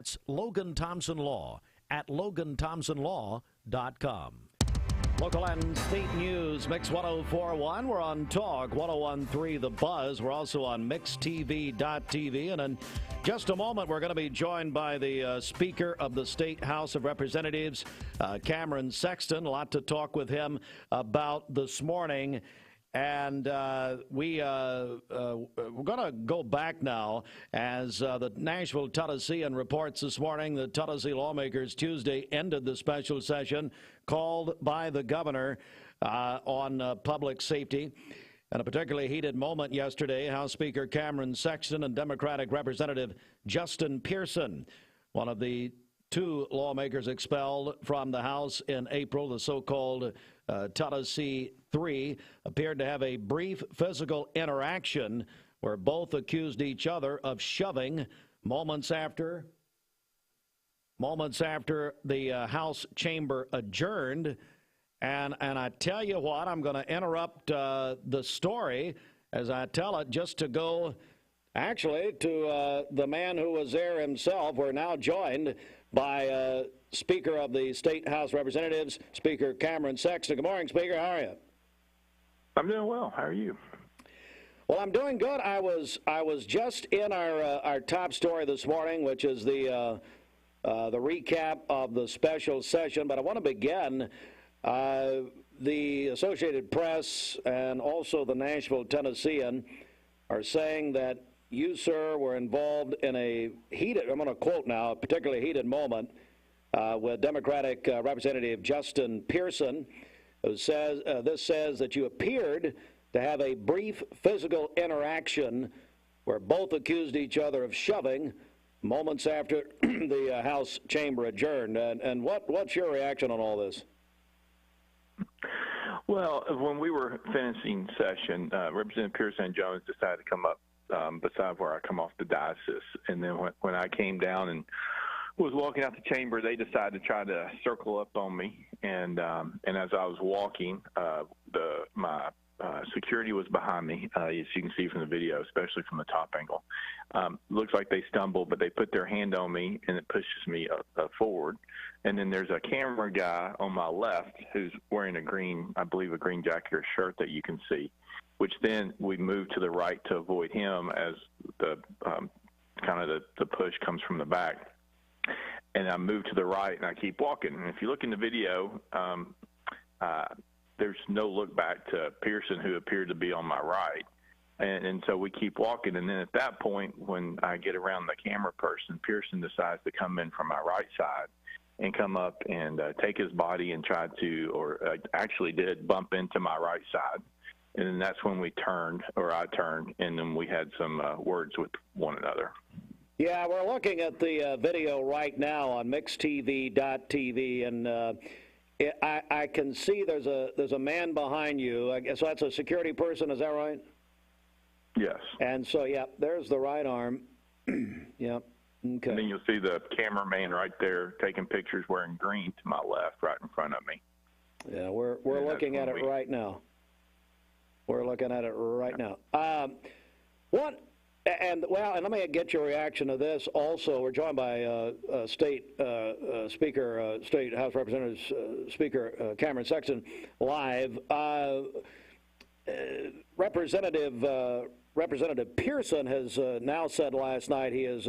It's Logan Thompson Law at LoganThompsonLaw.com. Local and state news, Mix 104.1. We're on Talk 101.3 The Buzz. We're also on MixTV.tv. And in just a moment, we're going to be joined by the Speaker of the State House of Representatives, Cameron Sexton. A lot to talk with him about this morning. And we're going to go back now as the Nashville Tennessean reports this morning that Tennessee lawmakers Tuesday ended the special session called by the governor on public safety. In a particularly heated moment yesterday, House Speaker Cameron Sexton and Democratic Representative Justin Pearson, one of the two lawmakers expelled from the House in April, the so-called Tennessee 3, appeared to have a brief physical interaction where both accused each other of shoving moments after the House chamber adjourned. And I tell you what, I'm going to interrupt the story as I tell it just to go actually to the man who was there himself. We're now joined by Speaker of the State House of Representatives, Speaker Cameron Sexton. Good morning, Speaker. How are you? I'm doing well. How are you? Well, I'm doing good. I was just in our top story this morning, which is the recap of the special session. But I want to begin. The Associated Press and also the Nashville Tennessean are saying that you, sir, were involved in a heated, I'm going to quote now, a particularly heated moment with Democratic Representative Justin Pearson, who says, this says that you appeared to have a brief physical interaction where both accused each other of shoving moments after the House chamber adjourned. And what's your reaction on all this? Well, when we were finishing session, Representative Pearson and Jones decided to come up beside where I come off the diocese. And then when I came down and was walking out the chamber, they decided to try to circle up on me. And as I was walking, my security was behind me, as you can see from the video, especially from the top angle. Looks like they stumbled, but they put their hand on me, and it pushes me forward. And then there's a camera guy on my left who's wearing a green jacket or shirt that you can see, which then we move to the right to avoid him as the the push comes from the back. And I move to the right, and I keep walking. And if you look in the video, there's no look back to Pearson, who appeared to be on my right. And so we keep walking. And then at that point, when I get around the camera person, Pearson decides to come in from my right side and come up and take his body and try to, or actually did bump into my right side. And then that's when I turned, and then we had some words with one another. Yeah, we're looking at the video right now on MixTV.tv, and I can see there's a man behind you. I guess that's a security person. Is that right? Yes. And so, yeah, there's the right arm. Yep. Okay. And then you'll see the cameraman right there taking pictures wearing green to my left, right in front of me. Yeah, we're looking at it right now. We're looking at it right now. And let me get your reaction to this. Also, we're joined by State Speaker, State House Representatives Speaker Cameron Sexton live. Representative Pearson has now said last night he is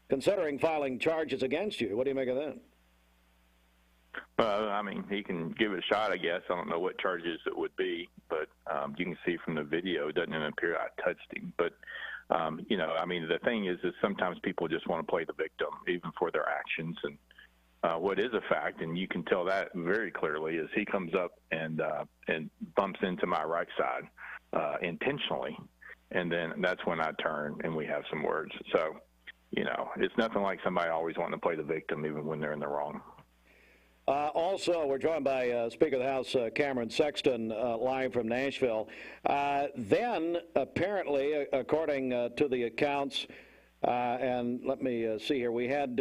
considering filing charges against you. What do you make of that? I mean, he can give it a shot, I guess. I don't know what charges it would be, but you can see from the video, it doesn't appear I touched him. But, I mean, the thing is sometimes people just want to play the victim, even for their actions. And what is a fact, and you can tell that very clearly, is he comes up and bumps into my right side intentionally. And then that's when I turn and we have some words. So, it's nothing like somebody always wanting to play the victim, even when they're in the wrong. Also, we're joined by Speaker of the House, Cameron Sexton, live from Nashville. Then, apparently, according to the accounts, and let me see here, we had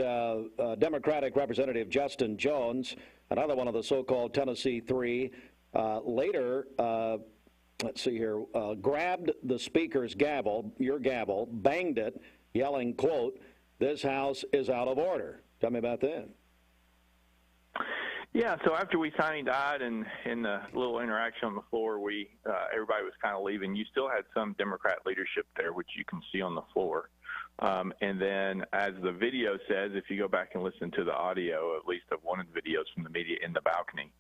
Democratic Representative Justin Jones, another one of the so-called Tennessee 3, later, let's see here, grabbed the Speaker's gavel, your gavel, banged it, yelling, quote, this House is out of order. Tell me about that. Yeah, so after we signed died and in the little interaction on the floor, everybody was kind of leaving. You still had some Democrat leadership there, which you can see on the floor. And then, as the video says, if you go back and listen to the audio, at least of one of the videos from the media in the balcony,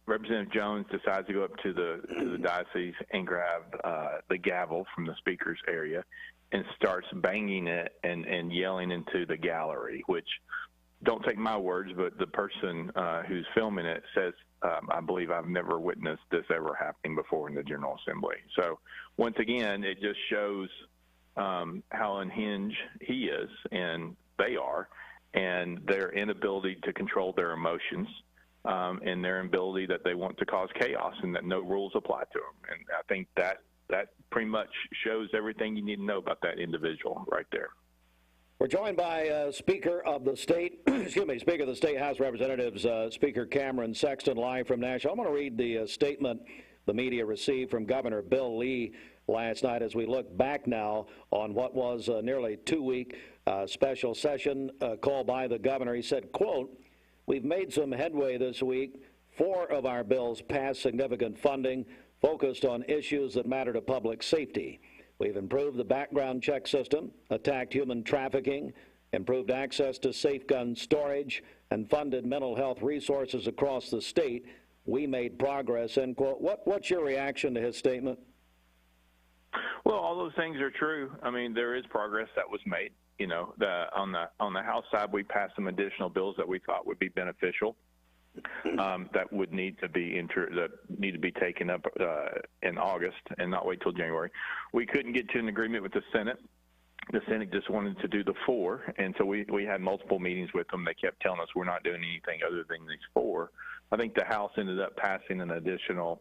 Representative Jones decides to go up to the diocese and grab the gavel from the speaker's area and starts banging it and yelling into the gallery, which, don't take my words, but the person who's filming it says, I believe I've never witnessed this ever happening before in the General Assembly. So once again, it just shows how unhinged he is and they are, and their inability to control their emotions, and their ability that they want to cause chaos and that no rules apply to them. And I think that pretty much shows everything you need to know about that individual right there. We're joined by Speaker of the State, Speaker of the State House of Representatives, Speaker Cameron Sexton, live from Nashville. I'm going to read the statement the media received from Governor Bill Lee last night as we look back now on what was a nearly 2-week special session called by the governor. He said, quote, "We've made some headway this week. 4 of our bills passed significant funding focused on issues that matter to public safety. We've improved the background check system, attacked human trafficking, improved access to safe gun storage, and funded mental health resources across the state. We made progress," end quote. What's your reaction to his statement? Well, all those things are true. I mean, there is progress that was made. You know, on the House side, we passed some additional bills that we thought would be beneficial. That would need to be taken up in August and not wait till January. We couldn't get to an agreement with the Senate. The Senate just wanted to do the 4, and so we had multiple meetings with them. They kept telling us we're not doing anything other than these 4. I think the House ended up passing an additional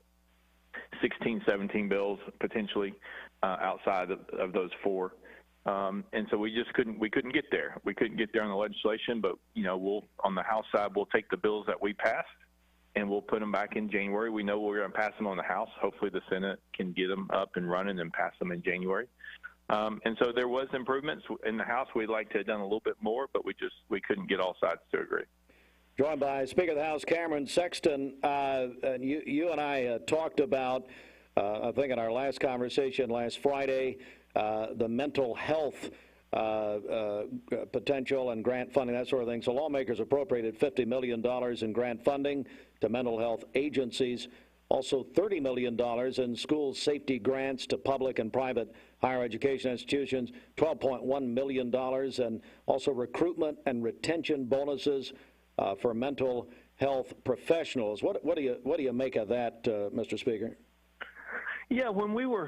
16, 17 bills potentially outside of those 4. And so we couldn't get there. We couldn't get there on the legislation, but, you know, on the House side, we'll take the bills that we passed and we'll put them back in January. We know we're going to pass them on the House. Hopefully the Senate can get them up and running and pass them in January. And so there was improvements in the House. We'd like to have done a little bit more, but we couldn't get all sides to agree. Joined by Speaker of the House, Cameron Sexton. And you and I talked about, I think in our last conversation last Friday, the mental health potential and grant funding, that sort of thing. So lawmakers appropriated $50 million in grant funding to mental health agencies. Also $30 million in school safety grants to public and private higher education institutions, $12.1 million, and also recruitment and retention bonuses for mental health professionals. What do you make of that, Mr. Speaker? Yeah, when all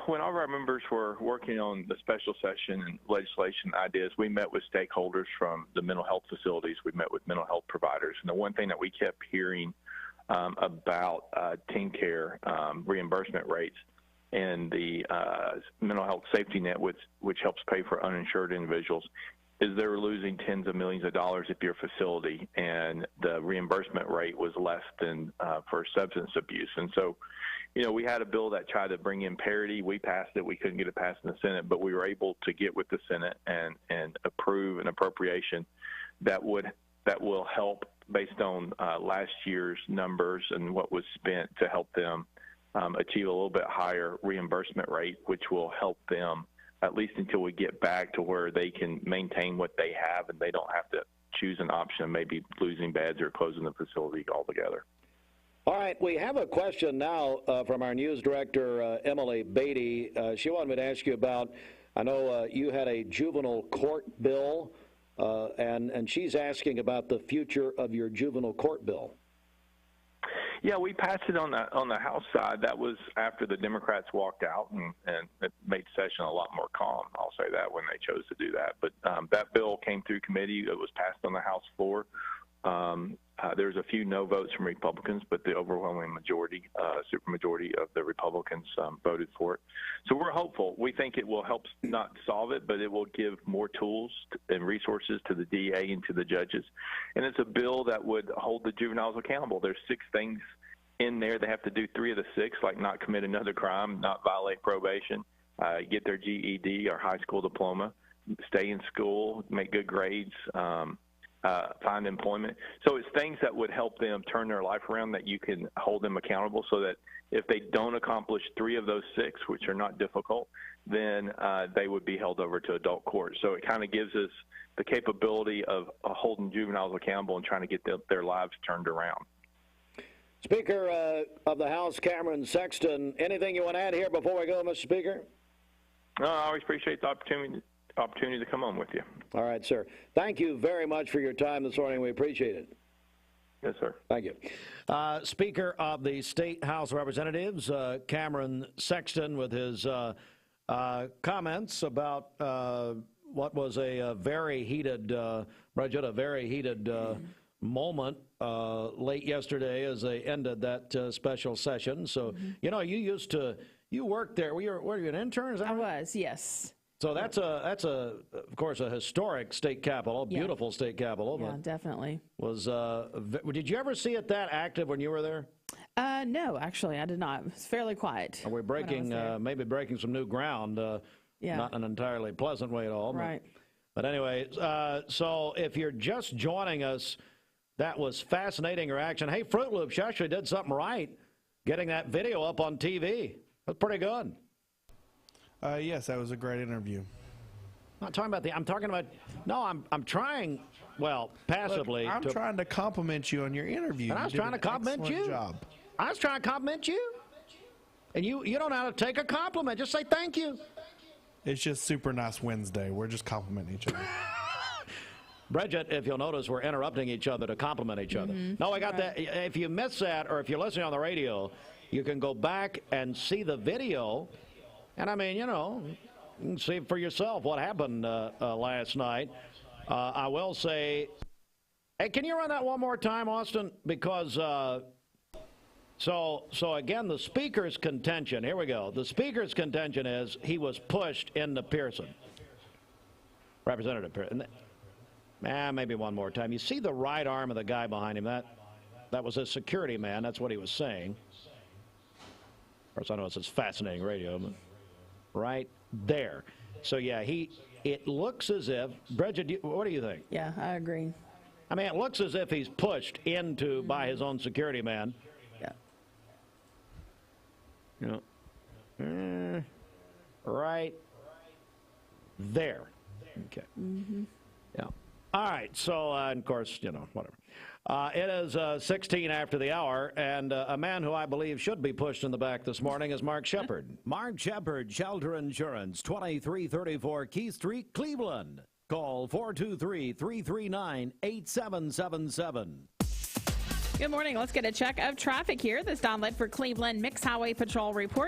of our members were working on the special session and legislation ideas, we met with stakeholders from the mental health facilities. We met with mental health providers. And the one thing that we kept hearing about teen care reimbursement rates and the mental health safety net, which helps pay for uninsured individuals, is they were losing tens of millions of dollars at your facility, and the reimbursement rate was less than for substance abuse. And so, you know, we had a bill that tried to bring in parity. We passed it. We couldn't get it passed in the Senate, but we were able to get with the Senate and approve an appropriation that will help based on last year's numbers and what was spent to help them achieve a little bit higher reimbursement rate, which will help them at least until we get back to where they can maintain what they have and they don't have to choose an option of maybe losing beds or closing the facility altogether. All right, we have a question now from our news director, Emily Beatty. She wanted me to ask you about, I know you had a juvenile court bill, and she's asking about the future of your juvenile court bill. Yeah, we passed it on the House side. That was after the Democrats walked out, and it made session a lot more calm, I'll say that, when they chose to do that. But that bill came through committee. It was passed on the House floor. There's a few no votes from Republicans, but the overwhelming majority, supermajority of the Republicans voted for it. So we're hopeful. We think it will help not solve it, but it will give more tools and resources to the DA and to the judges. And it's a bill that would hold the juveniles accountable. There's 6 things in there. They have to do 3 of the 6, like not commit another crime, not violate probation, get their GED or high school diploma, stay in school, make good grades, find employment. So it's things that would help them turn their life around, that you can hold them accountable, so that if they don't accomplish 3 of those 6, which are not difficult, then they would be held over to adult court. So it kind of gives us the capability of holding juveniles accountable and trying to get their lives turned around. Speaker of the House, Cameron Sexton, anything you want to add here before we go, Mr. Speaker? No, I always appreciate the opportunity to come on with you. All right, sir. Thank you very much for your time this morning. We appreciate it. Yes, sir. Thank you. Speaker of the State House of Representatives, Cameron Sexton, with his comments about what was a very heated, Bridget, a very heated moment late yesterday as they ended that special session. So, you know, you worked there. Were you an intern? Is that right? I was, yes. So that's of course, a historic state capitol, beautiful state capitol. Yeah, definitely. Did you ever see it that active when you were there? No, actually, I did not. It was fairly quiet. Are we maybe breaking some new ground? Not an entirely pleasant way at all. Right. But anyway, so if you're just joining us, that was fascinating reaction. Hey, Fruit Loops, you actually did something right, getting that video up on TV. That's pretty good. Yes, that was a great interview. I'm talking about, no, I'm trying, well, passively. Look, I'm trying to compliment you on your interview. And I was trying to compliment you. Job. I was trying to compliment you. And you don't know how to take a compliment. Just say thank you. It's just Super Nice Wednesday. We're just complimenting each other. Bridget, if you'll notice, we're interrupting each other to compliment each other. No, I got that. If you miss that, or if you're listening on the radio, you can go back and see the video. And I mean, you know, you can see for yourself what happened last night. I will say, hey, can you run that one more time, Austin? Because so again, the speaker's contention. Here we go. The speaker's contention is he was pushed into Pearson, Representative Pearson. Maybe one more time. You see the right arm of the guy behind him. That was his security man. That's what he was saying. Of course, I know it's fascinating radio, but right there. So yeah, it looks as if, Bridget, what do you think? Yeah, I agree. I mean, it looks as if he's pushed into by his own security man. Yeah. You know, right there. Okay. Yeah. All right. So, and of course, you know, whatever. It is 16 after the hour, and a man who I believe should be pushed in the back this morning is Mark Shepard. Mark Shepard, Shelter Insurance, 2334 Keith Street, Cleveland. Call 423-339-8777. Good morning. Let's get a check of traffic here. This Don Ledford Cleveland Mixed Highway Patrol report.